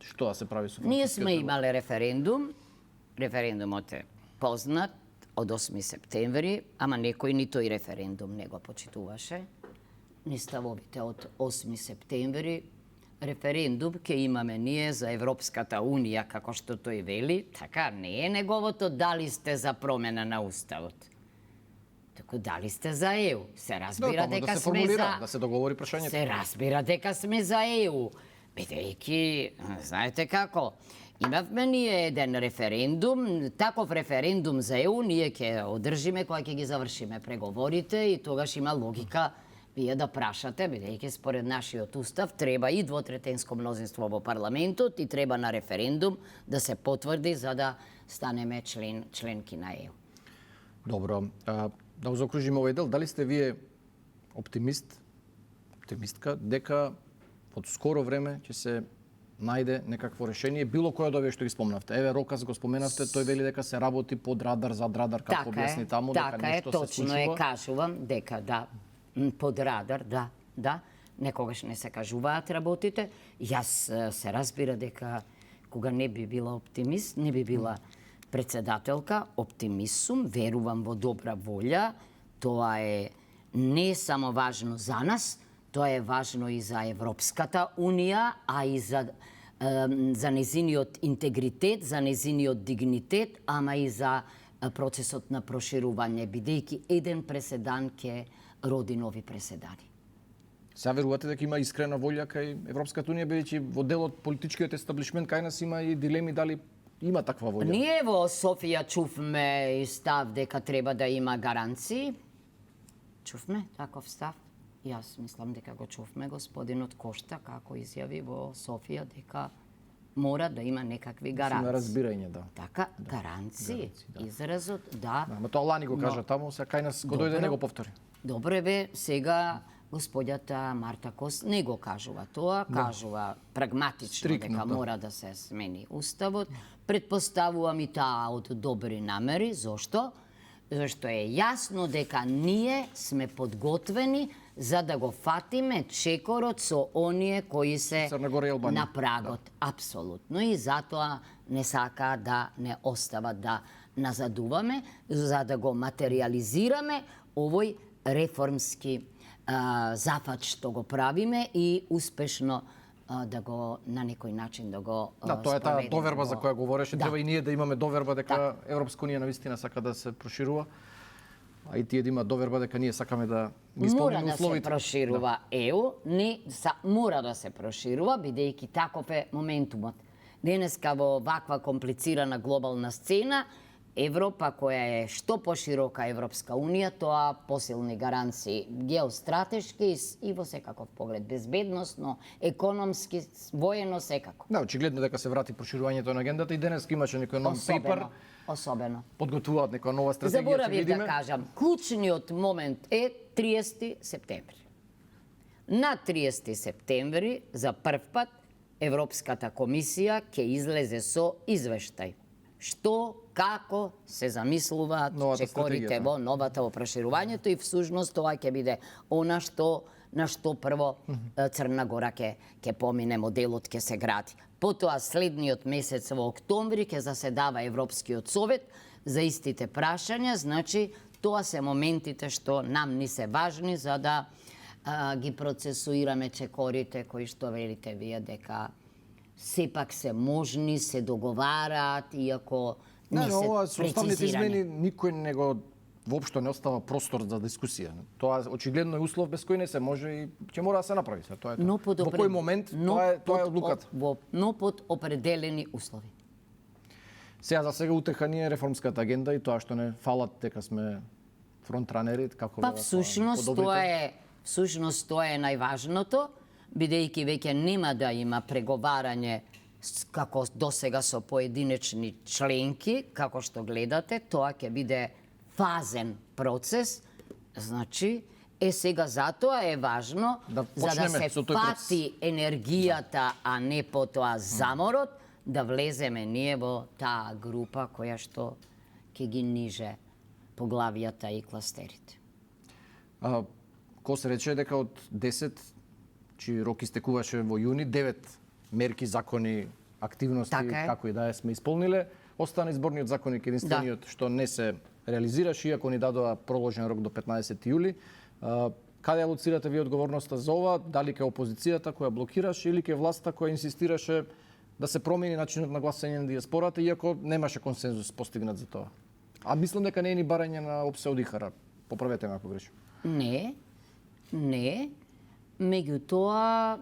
Што да се прави со Ние сме имале референдум. Референдумот е познат од 8 септември, ама некој ни тој референдум не го почитуваше. Ни ставовите од 8 септември. Референдум ќе имаме ние за Европската Унија, како што тој вели. Така, не е неговото дали сте за промена на Уставот. Тако, дали сте за ЕУ. Се разбира дека се сме за... да се договори прашањето. Се разбира дека сме за ЕУ. Бидејќи, знаете како, имавме ние еден референдум, таков референдум за ЕУ ние ќе одржиме кога ќе ги завршиме преговорите и тогаш има логика вие да прашате, бидејќи според нашиот устав треба и двотретенско мнозинство во парламентот и треба на референдум да се потврди за да станеме членки на ЕУ. Добро, да заокружиме овој дел, дали сте вие оптимистка дека од скоро време ќе се најде некакво решение, било кој од овие што ги спомнавте. Еве Рокас го споменавте, тој вели дека се работи под радар, зад радар, како објасни таму, дека нешто се случува. Така е, точно кажувам дека да, под радар, да, некогаш не се кажуваат работите. Јас се разбира дека кога не би била оптимист, не би била председателка, оптимист сум, верувам во добра волја. Тоа е не само важно за нас, тоа е важно и за Европската Унија, а и за незиниот интегритет, за незиниот дигнитет, ама и за процесот на проширување, бидејќи еден преседан ќе роди нови преседани. Сега верувате дека има искрена волја кај Европската Унија, бидејќи во дел од политичкиот естаблишмент кај нас има и дилеми дали има таква волја? Ние во Софија чувме и став дека треба да има гаранции. Чувме таков став. Јас мислам дека го чувме господинот Кошта како изјави во Софија дека мора да има некакви гаранции. Има разбирање, да. Така, гаранции, изразот, да. Ама тоа Лани го кажа таму, сега кај нас го дојде не го повтори. Добре бе, сега господјата Марта Кос не го кажува тоа, кажува прагматично дека мора да се смени уставот. Предпоставувам и таа од добри намери, зошто? Зашто е јасно дека ние сме подготвени за да го фатиме чекорот со оние кои се на прагот. Апсолутно. И затоа не сака да не остава да назадуваме, за да го материализираме овој реформски зафат што го правиме и успешно да го на некој начин да го да, тоа е таа доверба за која говореше, треба и ние да имаме доверба дека Европска Унија навистина сака да се проширува. А и тие да има доверба дека ние сакаме да ги исполниме условите. Мора да се проширува ЕУ, мора да се проширува, бидејќи таков е моментумот. Денеска во ваква комплицирана глобална сцена, Европа која е што поширока Европска Унија, тоа посилни гаранции геостратешки и во секаков поглед, безбедносно, економски, воено, секако. Да, очигледно дека се врати проширувањето на агендата и денеска имаше некој нов пейпер. Особено. Подготвуваат некоја нова стратегија. Заборавив да кажам, клучниот момент е 30 септември. На 30 септември за прв пат Европската комисија ќе излезе со извештај. Што, како се замислуваат чекорите во новата во проширувањето и всушност тоа ќе биде она на што прво Црна Гора ќе помине, моделот ќе се гради. Потоа следниот месец во октомври ќе заседава Европскиот совет за истите прашања, значи тоа се моментите што нам ни се важни за да ги процесуираме чекорите кои што велите вие дека сепак се можни, се договараат, иако не се прецизирани. Со уставните измени никој не го воопшто не остава простор за дискусија. Тоа очигледно е услов без кој не се може и ќе мора да се направи. Тоа е тоа. Во кој момент тоа е одлуката. Но под определени услови. Сега за сега утеха ни е реформската агенда и тоа што не фалат дека сме фронтранери, како всушност тоа е најважното, бидејќи веќе нема да има преговарање како досега со поединечни членки, како што гледате, тоа ќе биде фазен процес, значи, сега затоа е важно за да се пати енергијата, а не потоа заморот, да влеземе ние во таа група која што ќе ги ниже поглавијата и кластерите. Ко се рече дека од 10, чиј рок истекуваше во јуни, 9 мерки, закони активности, Така е. како и да сме исполниле. Остана изборниот законник единствениот што не се реализираше, иако ни дадоа проложен рок до 15 јули. Каде алоцирате ви одговорноста за ова? Дали ке опозицијата која блокираше или ке власта која инсистираше да се промени начинот на гласање на диаспората, иако немаше консензус постигнат за тоа? А мислам дека не е ни барање на Опсе Одихара. Поправете ме ако грешам. Не. Меѓутоа,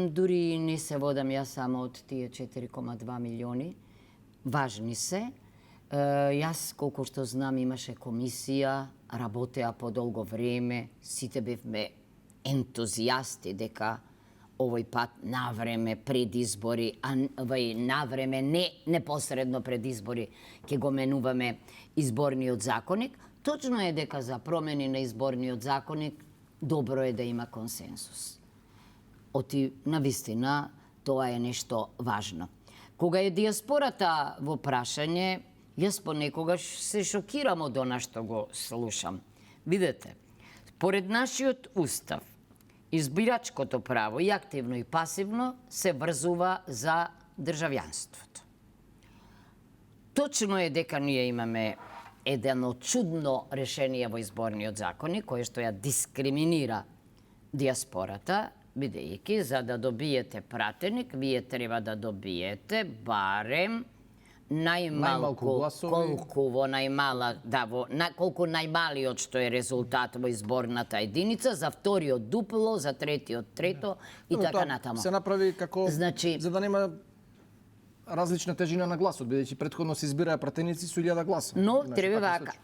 дури не се водам јас само од тие 4,2 милиони. Важни се. Јас, колку што знам, имаше комисија, работеа по долго време, сите бевме ентузијасти дека овој пат навреме пред избори, а навреме не непосредно пред избори, ќе го менуваме изборниот законник. Точно е дека за промени на изборниот законник добро е да има консенсус. Навистина, тоа е нешто важно. Кога е диаспората во прашање, јас понекогаш се шокирам од она што го слушам. Видете, поред нашиот устав, избирачкото право и активно и пасивно се врзува за државјанството. Точно е дека ние имаме едно чудно решение во изборниот законник, кое што ја дискриминира диаспората, бидејќи за да добиете пратеник, вие треба да добиете барем најмалку колку најмалиот што е резултат во изборната единица, за вториот дупло, за третиот трето и така натаму. Се направи како за да нема различна тежина на гласот, бидејќи претходно се избираа пратеници со 1000 гласа. Но треба вака,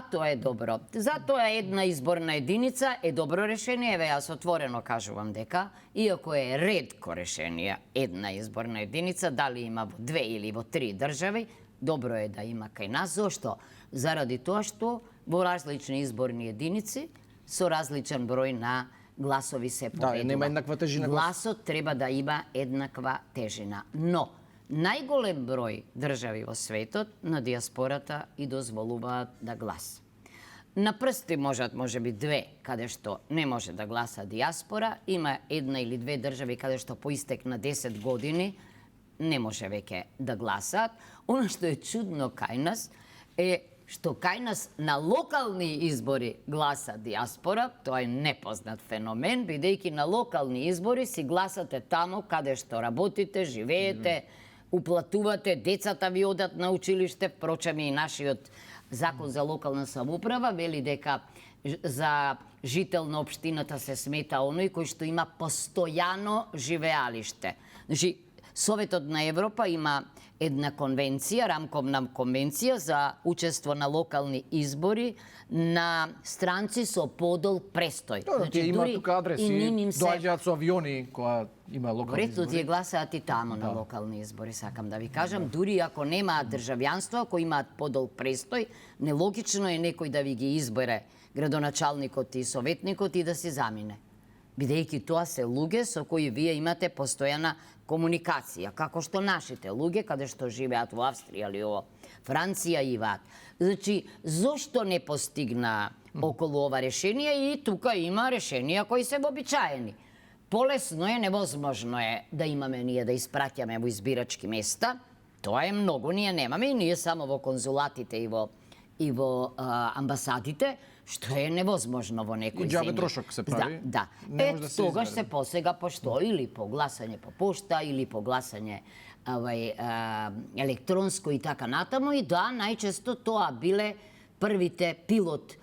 тоа е добро. Затоа една изборна единица е добро решение, еве јас отворено кажувам дека иако е ретко решение една изборна единица, дали има во 2 или во 3 држави, добро е да има кај нас. Зошто? Заради тоа што во различни изборни единици со различен број на гласови се победува. Да, нема еднаква тежина. Гласот треба да има еднаква тежина. Но најголем број држави во светот на диаспората и дозволуваат да гласа. На прсти можеби 2, каде што не може да гласа диаспора, има 1 или 2 држави каде што по истек на 10 години не може веќе да гласаат. Оно што е чудно кај нас е што кај нас на локални избори гласа диаспора, тоа е непознат феномен, бидејќи на локални избори си гласате тамо каде што работите, живеете, уплатувате, децата ви одат на училиште, впрочем и нашиот закон за локална самоуправа вели дека за жител на општината се смета оној кој што има постојано живеалиште. Значи, Советот на Европа има една конвенција, рамковна конвенција за учество на локални избори на странци со подолг престој. Значи, има тука адреси, доаѓаат со авиони која има локални избори. Тие гласаат и тамо на локални избори, сакам да ви кажам. Дури ако немаат државјанство, ако имаат подолг престој, нелогично е некој да ви ги избере градоначалникот и советникот и да се замине. Бидејќи тоа се луѓе со кои вие имате постојана комуникација, како што нашите луѓе, каде што живеат во Австрија или во Франција имаат. Значи, зошто не постигна околу ова решение? И тука има решенија кои се вообичаени. Полесно е, невозможно е да имаме ние да испраќаме во избирачки места. Тоа е многу, ние немаме и ние само во конзулатите и во амбасадите, што е невозможно во некој земји. И џабе трошок се прави. Да. Тогаш се посега по што? Или по гласање по пошта, или по гласање електронско и така натаму. И да, најчесто тоа биле првите пилот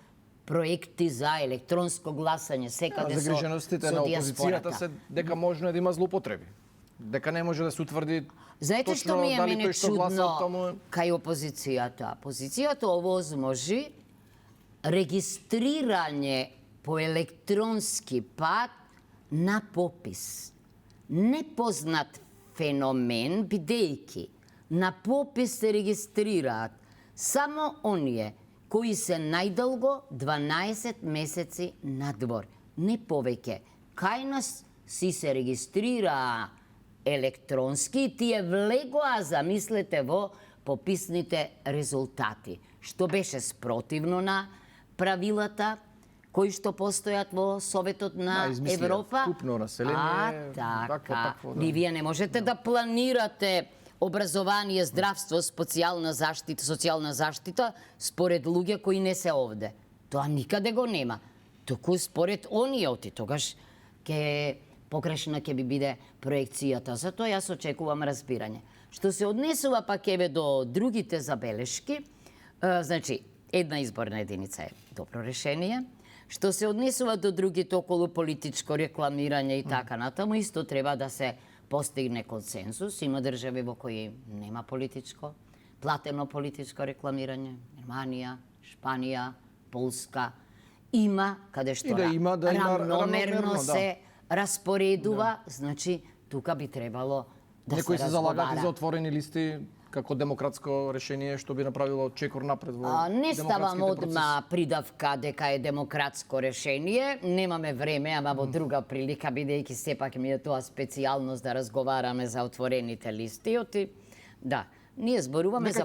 проекти за електронско гласање секаде со загриженостите на опозицијата се дека можно да има злоупотреби. Дека не може да се утврди знаете што ми е мене чудно кај опозицијата? Опозицијата овозможи регистрирање по електронски пат на попис. Непознат феномен, бидејќи на попис се регистрираат само оние кои се најдолго 12 месеци надвор. Не повеќе. Кај нас си се регистрираа електронски и тие влегоа, замислете, во пописните резултати, што беше спротивно на правилата кои што постојат во Советот на Европа. Вкупно население. Така. Вие не можете да планирате образование, здравство, социјална заштита според луѓе кои не се овде. Тоа никаде го нема. Туку според оние оти, тогаш погрешна ќе би биде проекцијата. Затоа јас очекувам разбирање. Што се однесува пак еве до другите забелешки, значи, една изборна единица е добро решение. Што се однесува до другите околу политичко рекламирање и така натаму, исто треба да се постигне консензус. Има држави во кои нема платено политичко рекламирање. Германија, Шпанија, Полска. Има, каде што равномерно се распоредува, значи, тука би требало да се разговара. Некои се залагат и за отворени листи како демократско решение што би направило чекор напред во не ставам демократските процеси. одма придавка дека е демократско решение. Немаме време, ама во друга прилика, бидејќи сепак ми е тоа специјалност да разговараме за отворените листи. Да, ние зборуваме за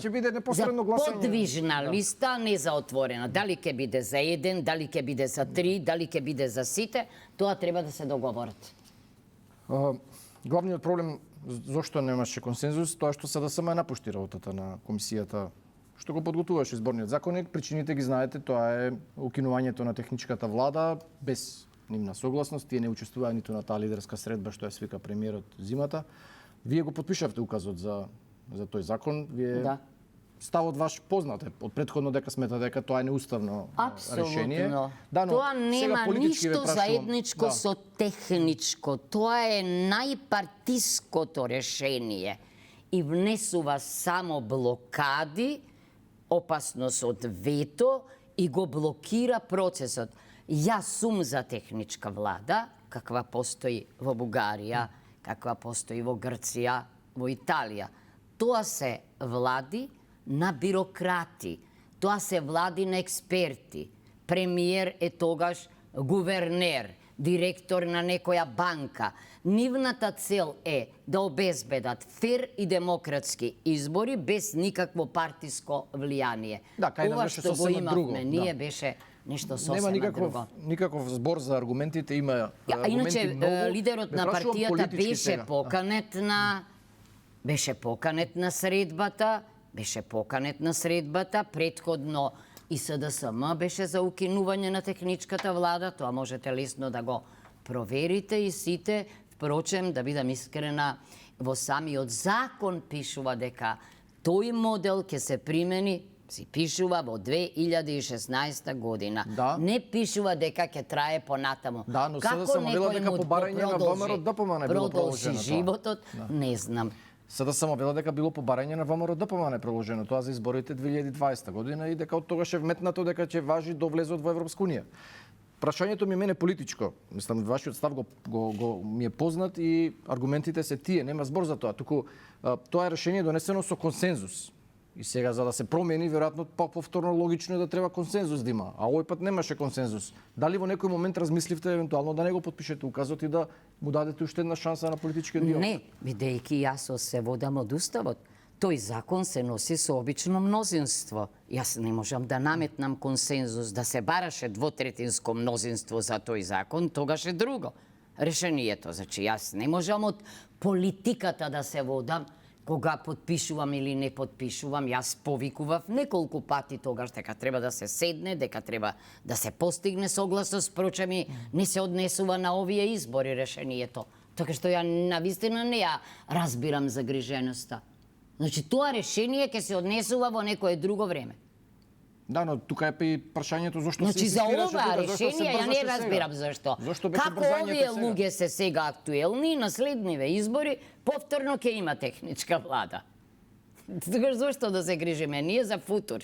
подвижна листа, не за отворена. Дали ќе биде за еден, дали ќе биде за три, дали ќе биде за сите, тоа треба да се договорат. Главниот проблем зошто немаше консензус, тоа што СДСМ напушти работата на комисијата што го подготуваше изборниот законник. Причините ги знаете, тоа е укинувањето на техничката влада без нивна согласност. Тие не учествуваа ниту на таа лидерска средба што ја свика премиерот зимата. Вие го подпишавте указот за тој закон. Вие ставот ваш познат е од претходно дека сметате дека тоа е неуставно решение. Да, но тоа нема ништо заедничко со техничко. Тоа е најпартиското решение и внесува само блокади, опасност од вето и го блокира процесот. Јас сум за техничка влада, каква постои во Бугарија, каква постои во Грција, во Италија. Тоа се влади на бирократи, тоа се влади на експерти. Премиер е тогаш гувернер, директор на некоја банка. Нивната цел е да обезбедат фер и демократски избори без никакво партиско влијание. Ова што го имавме ние беше нешто сосема друго. Никаков збор за аргументите, има аргументи иначе, многу. лидерот на партијата беше поканет на средбата, претходно и СДСМ беше за укинување на техничката влада, тоа можете лесно да го проверите и сите. Впрочем, да бидам искрена, во самиот закон пишува дека тој модел ќе се примени, си пишува во 2016 година. Не пишува дека ќе трае понатаму. Но СДСМ велела дека по барање на ВМРО ДПМН било продолжи животот, не знам. СДСМ вела дека било по барање на ВМРО ДПМН приложено тоа за изборите 2020 година и дека од тогаш е вметнато дека ќе важи до влезот во Европска унија. Прашањето ми е мене политичко. Мислам, вашиот став ми е познат и аргументите се тие, нема збор за тоа. Туку тоа е решение донесено со консензус. И сега, за да се промени, веројатно повторно логично е да треба консензус да има. А овој пат немаше консензус. Дали во некој момент размисливте евентуално да не го подпишете указот и да му дадете уште една шанса на политичкиот диалог? Не, бидејќи јас се водам од уставот. Тој закон се носи со обично мнозинство. Јас не можам да наметнам консензус, да се бараше двотретинско мнозинство за тој закон, тогаш е друго решението. Значи, јас не можам од политиката да се водам, кога подпишувам или не подпишувам. Јас повикував неколку пати тогаш дека треба да се седне, дека треба да се постигне согласност, впрочем и не се однесува на овие избори решението. Така што ја навистина не ја разбирам загриженоста. Значи, тоа решение ќе се однесува во некое друго време. Да, но тука е и прашањето зошто се инсистираше за ова решение, ја не разбирам зашто. Како овие луѓе се сега актуелни, на следниве избори повторно ќе има техничка влада. Тогаш зошто да се грижиме ние за футур?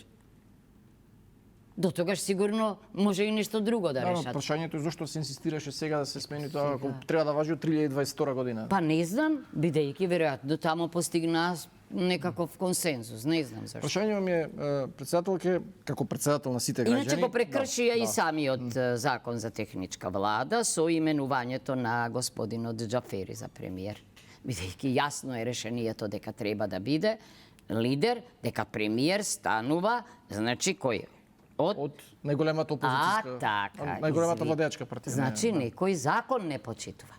До тогаш сигурно може и нешто друго да решат. Да, прашањето е зошто се инсистираше сега да се смени тоа, ако треба да важи од 2022 година. Па не знам, бидејќи веројатно таму постигна некаков консензус, не знам зашто. Прашањето ми е, председателке, како председател на сите граѓани... Иначе го прекршија и самиот закон за техничка влада со именувањето на господинот Џафери за премиер. Бидејќи јасно е решението дека треба да биде лидер, дека премиер станува, значи кој? Од најголемата опозицијска, најголемата владеачка партија. Значи некој закон не почитува.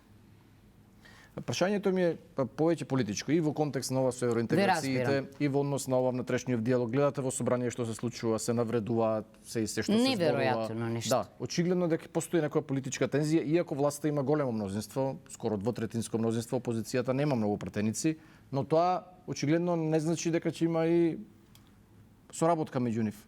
Прашањето ми е повеќе политичко и во контекст на ова со евроинтеграциите и во однос на ова внатрешниот диалог. Гледате во собрание што се случува, се навредуваат, се што се зборува. Неверојатно нешто. Да, очигледно дека постои некоја политичка тензија, иако власта има големо мнозинство, скоро двотретинско мнозинство, опозицијата нема многу пратеници, но тоа очигледно не значи дека ќе има и соработка меѓу нив.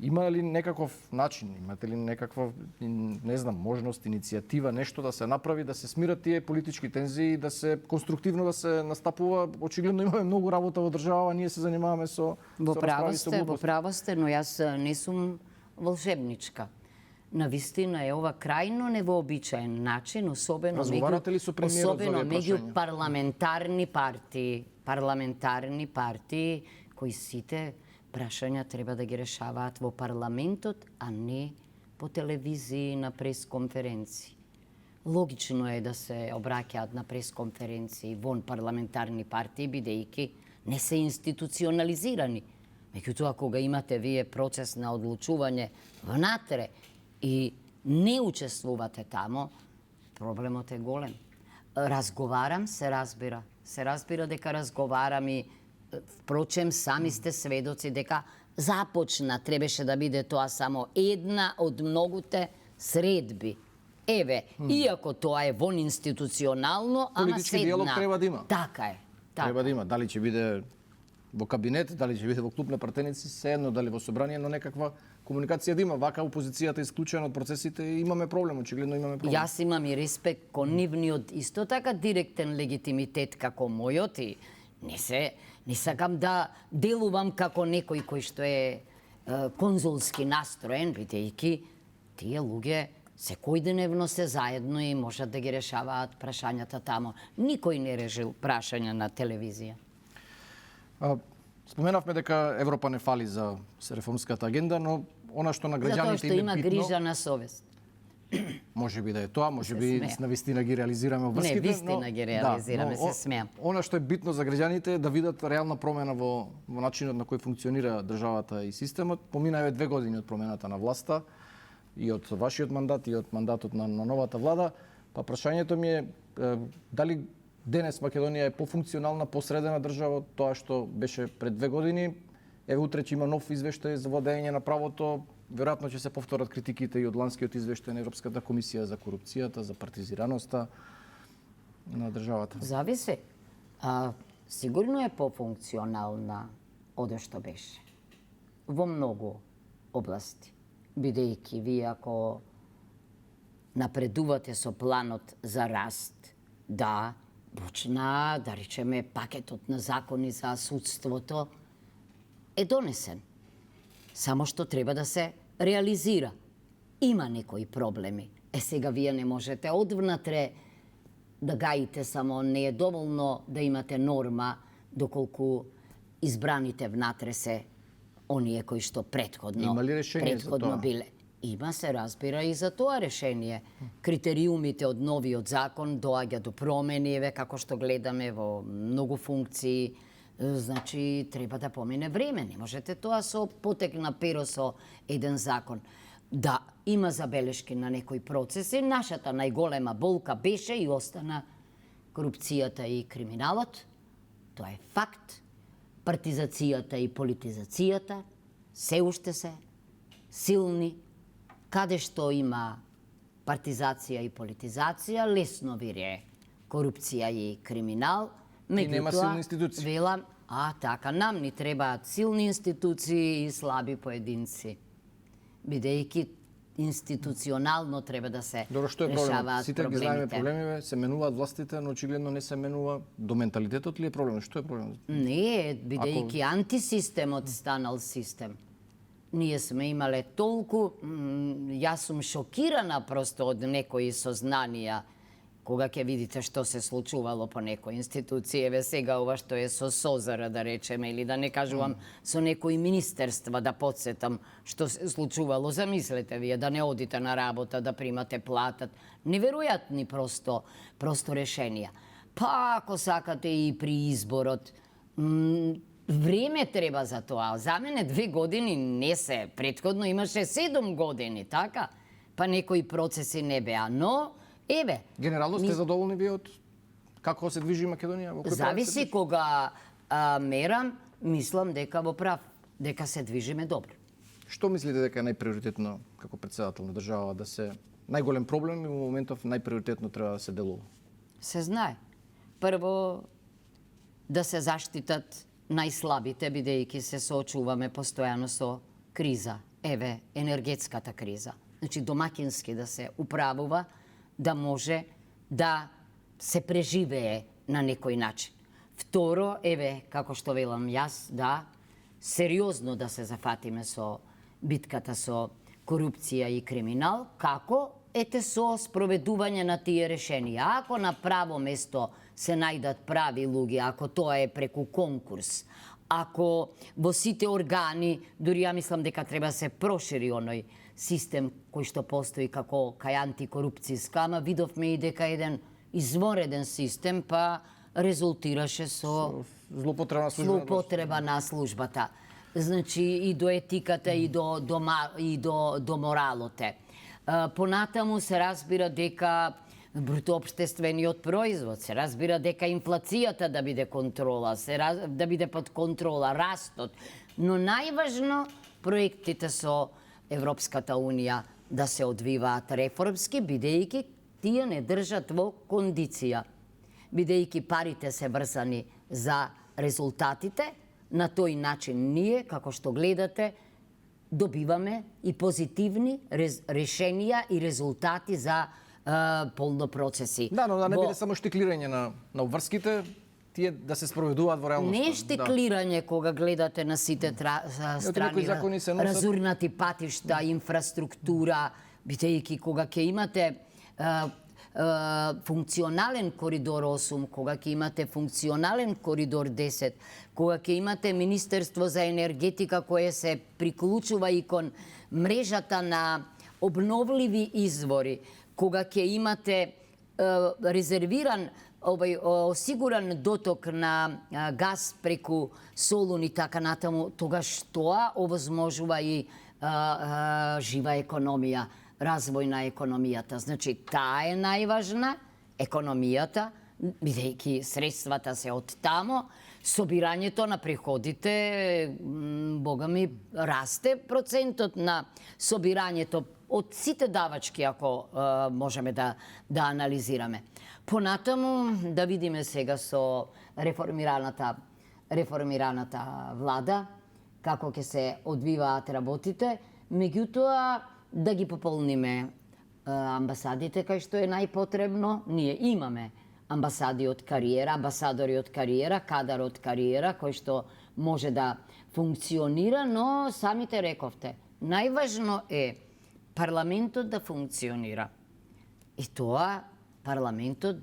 Има ли некаков начин, имате ли некаква, не знам, можност, иницијатива, нешто да се направи, да се смират тие политички тензии, да се конструктивно да се настапува? Очигледно имаме многу работа во држава, ние се занимаваме со Во право сте, но јас не сум волшебничка. Навистина е ова крајно невообичаен начин, особено меѓу парламентарни партии кои сите прашања треба да ги решаваат во парламентот, а не по телевизии на пресконференции. Логично е да се обраќаат на пресконференции вон парламентарни партии, бидејќи не се институционализирани. Меѓутоа, кога имате вие процес на одлучување внатре и не учествувате тамо, проблемот е голем. Разговарам, се разбира. Се разбира дека разговарам и впрочем, сами сте сведоци дека започна, требаше да биде тоа само една од многуте средби. Еве, иако тоа е вон институционално, ама политички диалог треба да има. Така е. Треба да има. Дали ќе биде во кабинет, дали ќе биде во клуб на пратеници, сеедно, дали во собрание, но некаква комуникација да има. Вака опозицијата е исклучена од процесите и имаме проблем, очигледно имаме проблем. Јас имам и респект кон нивниот исто така директен легитимитет како мојот и не сакам да делувам како некој кој што е конзулски настроен, бидејќи тие луѓе секојдневно се заедно и можат да ги решаваат прашањата тамо. Никој не решил прашања на телевизија. Споменавме дека Европа не фали за реформската агенда, но она што на граѓаните им е има битно, грижа на совест. може би да е тоа, може би навистина ги реализираме обврските. Не, вистина ги реализираме, се смеам. Она што е битно за граѓаните е да видат реална промена во начинот на кој функционира државата и системот. Поминаа 2 години од промената на власта и од вашиот мандат и од мандатот на новата влада. Па прашањето ми е дали денес Македонија е пофункционална, посредена држава од тоа што беше пред 2 години. Еве утре ќе има нов извештај за владење на правото. Веројатно ќе се повторат критиките и од ланскиот извештај на Европската комисија за корупцијата, за партизираноста на државата. Зависи. Сигурно е пофункционална од што беше. Во многу области. Бидејќи вие ако напредувате со планот за раст, да, почна, да речеме, пакетот на закони за судството е донесен. Само што треба да се реализира. Има некои проблеми. Сега вие не можете одвнатре да гаите, само не е доволно да имате норма доколку избраните внатре се оние кои што претходно Има ли решение за тоа? биле. Има, се разбира, и за тоа решение. Критериумите од новиот закон доаѓа до промени, еве како што гледаме во многу функции. Значи, треба да помине време. Не можете тоа со потек на перо со еден закон. Да, има забелешки на некои процеси. Нашата најголема болка беше и остана корупцијата и криминалот. Тоа е факт. Партизацијата и политизацијата се уште се силни. Каде што има партизација и политизација, лесно вире корупција и криминал. И нема силни институции. Велам, така, нам ни требаат силни институции и слаби поединци. Бидејќи институционално треба да се Добро, што е решаваат Сите ги знаеме проблемите. проблемиве, се менуваат властите, но очигледно не се менува до менталитетот ли е проблем? Што е проблем? Не, бидејќи антисистемот станал систем. Ние сме имале толку, јас сум шокирана просто од некои сознанија кога ќе видите што се случувало по некои институции. Еве сега ова што е со Созара, да речеме, или да не кажувам со некои министерства, да подсетам што се случувало. Замислете вие да не одите на работа, да примате платат. Неверојатни просто решенија. Па ако сакате и при изборот, време треба за тоа. За мене 2 години не се. Претходно имаше 7 години, така? Па некои процеси не беа, но еве. Генерално сте задоволни вие од Како се движи Македонија? Во кој правец се Зависи движи? кога мерам, мислам дека во прав, дека се движиме добро. Што мислите дека е најприоритетно како председател на држава да се најголем проблем и во моментов најприоритетно треба да се делува? Се знае. Прво, да се заштитат најслабите, бидејќи се соочуваме постојано со криза. Еве, енергетската криза. Значи, домакински да се управува, да може да се преживее на некој начин. Второ, еве, како што велам јас, да сериозно да се зафатиме со битката со корупција и криминал, како ете со спроведување на тие решенија. Ако на право место се најдат прави луѓе, ако тоа е преку конкурс, ако во сите органи, дури ја мислам дека треба се прошири оној систем кој што постои како кај антикорупцијска, ама видовме и дека еден извореден систем па резултираше со злоупотреба на службата. Значи и до етиката и до моралоте. Понатаму се разбира дека брутоопштествениот производ, се разбира дека инфлацијата да биде контрола, да биде под контрола, растот, но најважно проектите со Европската Унија да се одвиваат реформски, бидејќи тие не држат во кондиција. Бидејќи парите се врзани за резултатите, на тој начин ние, како што гледате, добиваме и позитивни решенија и резултати за полно процеси. Да, но да не биде само штиклирање на обврските, тие да се спроведуваат во реалноста. Не штиклирање кога гледате на сите страни, разурнати патишта, инфраструктура, бидејќи кога ќе имате функционален коридор 8, кога ќе имате функционален коридор 10, кога ќе имате Министерство за енергетика кое се приклучува и кон мрежата на обновливи извори, кога ќе имате резервиран, осигуран доток на газ преку Солун и така натаму, тогаш тоа овозможува и жива економија, развој на економијата. Значи, таа е најважна, економијата, бидејќи средствата се од тамо, собирањето на приходите, бога ми, расте процентот на собирањето од сите давачки, ако можеме да анализираме. Понатаму, да видиме сега со реформираната влада, како ќе се одвиваат работите, меѓутоа да ги пополниме амбасадите кај што е најпотребно. Ние имаме амбасади од кариера, амбасадори од кариера, кадар од кариера, кој што може да функционира, но самите рековте, најважно е парламентот да функционира. И тоа парламентот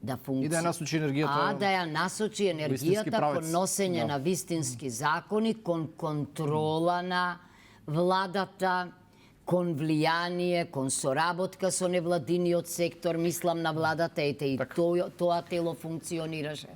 да функционира. И да ја насочи енергијата. Да ја насочи енергијата кон носење на вистински закони, кон контрола на владата, кон влијание, кон соработка со невладиниот сектор, мислам на владата, ете и тоа тело функционираше.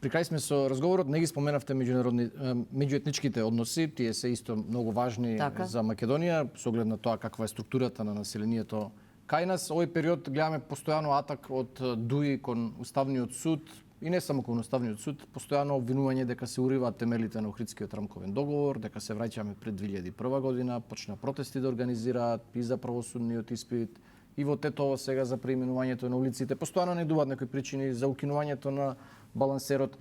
При крај сме со разговорот, не ги споменавте меѓуетничките односи, тие се исто многу важни за Македонија, со оглед на тоа каква е структурата на населението кај нас. Овој период гледаме постојано атак од ДУИ кон Уставниот суд, и не само кон Уставниот суд, постојано обвинување дека се уриваат темелите на Охридскиот рамковен договор, дека се враќаме пред 2001 година, почна протести да организираат и за правосудниот испит, и во Тетово сега за преименувањето на улиците. Постојано најдуваат некои причини за укинувањето на балансерот.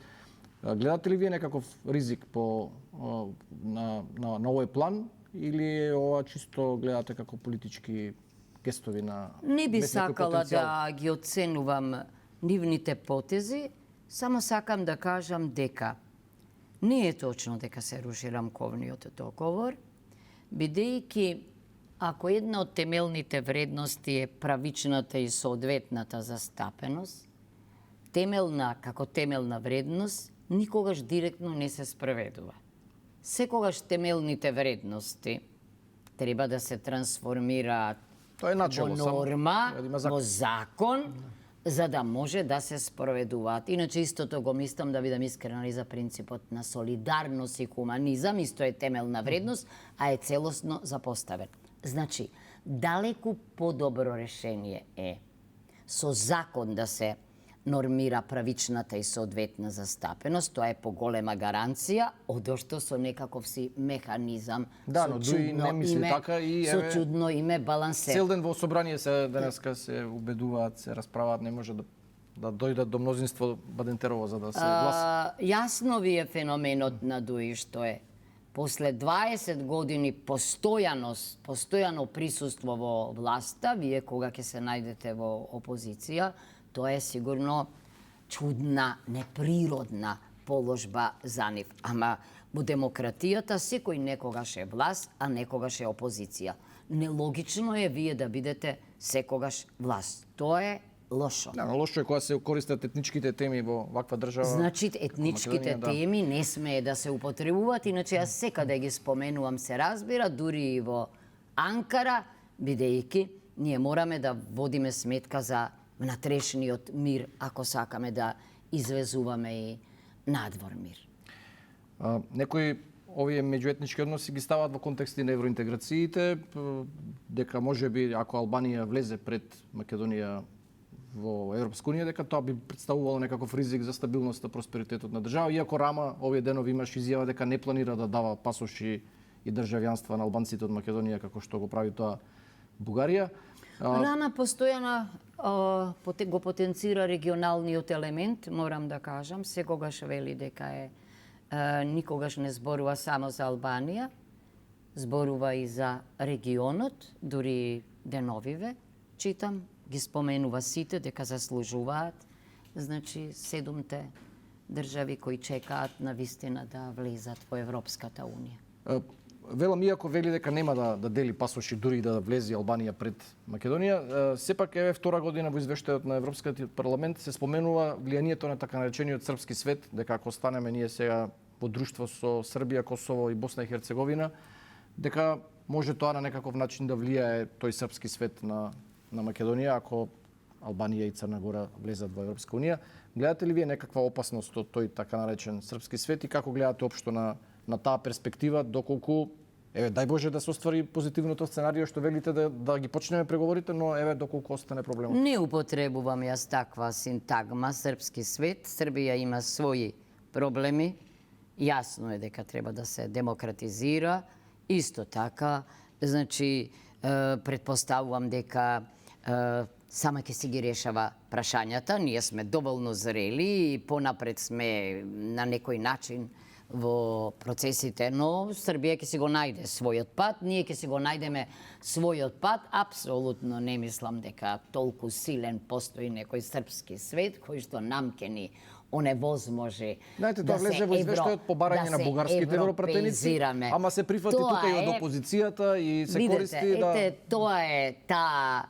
Гледате ли вие некаков ризик на овој план, или ова чисто гледате како политички гестови на Не би сакала да ги оценувам нивните потези, само сакам да кажам дека не е точно дека се руши рамковниот договор, бидејќи ако една од темелните вредности е правичната и соодветната застапеност, како темелна вредност никогаш директно не се спроведува. Секогаш темелните вредности треба да се трансформираат во норма, во закон, за да може да се спроведуваат. Иначе истото го мислам, да бидам искрена, и за принципот на солидарност и хуманизам, исто е темелна вредност, а е целосно запоставен. Значи, далеку подобро решение е со закон да се нормира правичната и соодветна застапеност, тоа е поголема гаранција, одошто со некаков си механизам, Да, но дури не мисли така и со чудно име балансер. Цел ден во собрание се денеска се убедуваат, се расправаат, не може да дојдат до мнозинство Бадентерово за да се гласа. Јасно ви е феноменот на Дуи, што е после 20 години постојано присуство во власта, вие кога ќе се најдете во опозиција, тоа е сигурно чудна, неприродна положба за нив. Ама во демократијата секој некогаш е власт, а некогаш е опозиција. Нелогично е вие да бидете секогаш власт. Тоа е лошо. Да, но лошо е кога се користат етничките теми во ваква држава. Значи, етничките теми не смее да се употребуваат, иначе јас секаде ги споменувам, се разбира, дури и во Анкара, бидејќи ние мораме да водиме сметка за внатрешниот мир, ако сакаме да извезуваме и надвор мир. Некои овие меѓуетнички односи ги ставаат во контексти на евроинтеграциите, дека можеби ако Албанија влезе пред Македонија во Европска унија, дека тоа би представувало некаков ризик за стабилноста, просперитетот на држава, иако Рама овие денови имаш изјава дека не планира да дава пасоши и државјанства на албанците од Македонија, како што го прави тоа Бугарија. Рама постојано го потенцира регионалниот елемент, морам да кажам, секогаш вели дека е никогаш не зборува само за Албанија, зборува и за регионот, дури деновиве, читам, ги споменува сите дека заслужуваат, значи 7 држави кои чекаат на вистина да влезат во Европската унија. Велам, иако вели дека нема да дели пасоши дури да влезе Албанија пред Македонија, сепак еве втора година во извештајот на Европскиот парламент се споменува влијанието на така наречениот српски свет, дека ако останеме ние сега во друштво со Србија, Косово и Босна и Херцеговина, дека може тоа на некаков начин да влијае тој српски свет на Македонија ако Албанија и Црна Гора влезат во Европска унија. Гледате ли вие некаква опасност од тој така наречен српски свет и како гледате општо на таа перспектива, доколку дај Боже да се оствари позитивното сценарио што велите да ги почнеме преговорите, но доколку остане проблемот? Не употребувам јас таква синтагма српски свет. Србија има своји проблеми. Јасно е дека треба да се демократизира. Исто така, значи, предпоставувам дека сама ќе си ги решава прашањата. Ние сме доволно зрели и понапред сме на некој начин во процесите, но Србија ќе си го најде својот пат, ние ќе си го најдеме својот пат. Апсолутно не мислам дека толку силен постои некој српски свет кој што нам ќе ни оневозможи Знаете, тоа влезе во извештајот по барање на бугарските европратеници, ама се прифати тука и од опозицијата и се користи да... Тоа е таа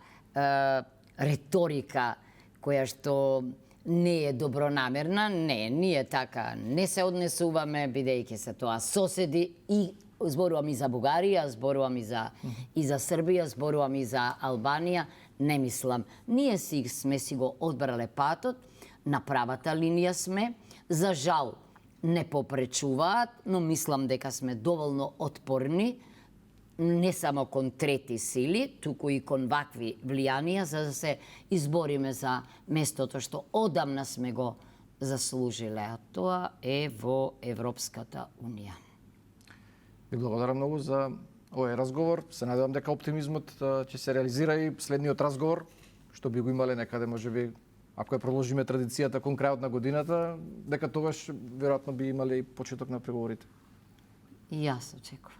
реторика која што не е добронамерна, ние така не се однесуваме, бидејќи се тоа соседи и зборувам и за Бугарија, зборувам и за Србија, зборувам и за Албанија, не мислам. Ние сме си го одбрале патот, на правата линија сме, за жал не попречуваат, но мислам дека сме доволно отпорни, не само кон трети сили, туку и кон вакви влијанија, за да се избориме за местото што одамна сме го заслужиле, а тоа е во Европската унија. Ви благодарам многу за овој разговор. Се надевам дека оптимизмот ќе се реализира и следниот разговор, што би го имале некаде, можеби, ако ја продолжиме традицијата кон крајот на годината, дека тогаш веројатно би имале и почеток на преговорите. И јас очекувам.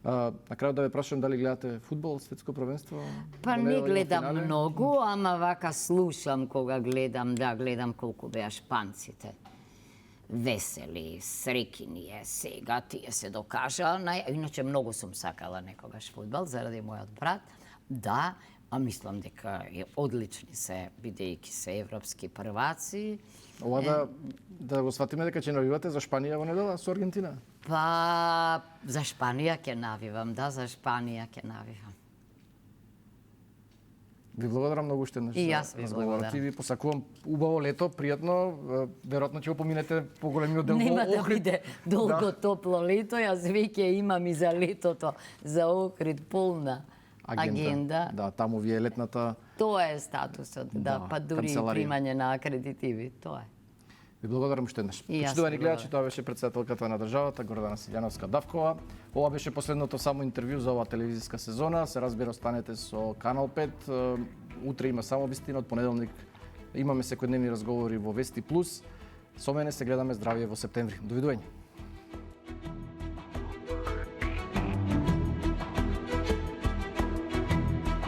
На крајот да ве прашам дали гледате фудбал, светско првенство? Па не гледам многу, ама вака слушам кога гледам колку беа шпанците. Весели, среќни е сега, тие се докажа. Иначе многу сум сакала некогаш фудбал заради мојот брат. Да, а мислам дека одлични се, бидејќи се европски прваци. Ова да го сватиме дека ќе навивате за Шпанија во недела со Аргентина? Па, за Шпанија ќе навивам, да, за Шпанија ќе навивам. Ви благодарам многу уште еднаш за разговорот и ви посакувам убаво лето, пријатно. Веројатно ќе го поминете поголемиот дел во Охрид. Нема да биде долго топло лето, јас веќе имам и за летото за Охрид полна агенда. Да, таму ви е летната Тоа е статусот, па дури и примање на акредитиви, тоа е. Ви благодарам уште еднаш. Почитувани гледачи, тоа беше претседателката на државата Гордана Силјановска-Давкова. Ова беше последното само интервју за оваа телевизиска сезона. Се разбира, останете со Канал 5. Утре има само вистина, од понеделник имаме секојдневни разговори во Вести Плюс. Со мене се гледаме здравје во септември. Довидување.